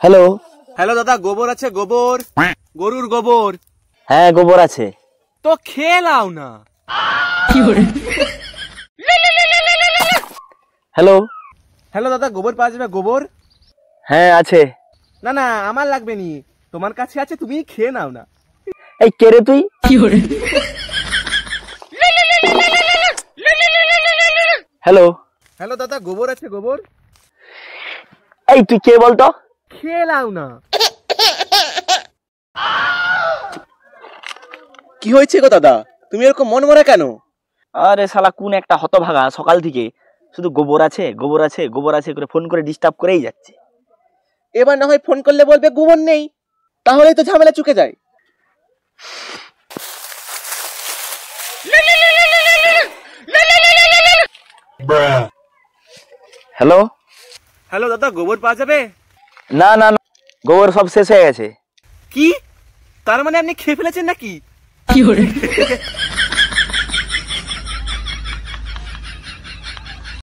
Hello. Hello দাদা, গোবর আছে? গোবর, গরুর গোবর। হ্যাঁ গোবর আছে। তো খেয়ে নাও না। হ্যালো। হ্যালো দাদা, গোবর পাওয়া যাবে? গোবর? হ্যাঁ আছে। না না, আমার লাগবে নি, তোমার কাছে আছে, তুমি খেয়ে নাও না। এই কে রে তুই? হ্যালো। হ্যালো দাদা, গোবর আছে? গোবর? এই তুই কে বলতো? খেয়ে নাও না। কি হয়েছে গো দাদা, তুমি এরকম মন মরা কেন? আরে শালা কোন একটা হতভাগা সকাল থেকে শুধু গোবর আছে গোবর আছে গোবর আছে করে ফোন করে ডিস্টার্ব করেই যাচ্ছে। এবার না হয় ফোন করলে বলবে গোবর নেই, তাহলেই তো ঝামেলা চুকে যায়। হ্যালো। হ্যালো দাদা, গোবর পাওয়া যাবে? না না না, গোবর সব শেষ হয়ে গেছে। কি? তার মানে আপনি খেয়ে ফেলেছেন নাকি?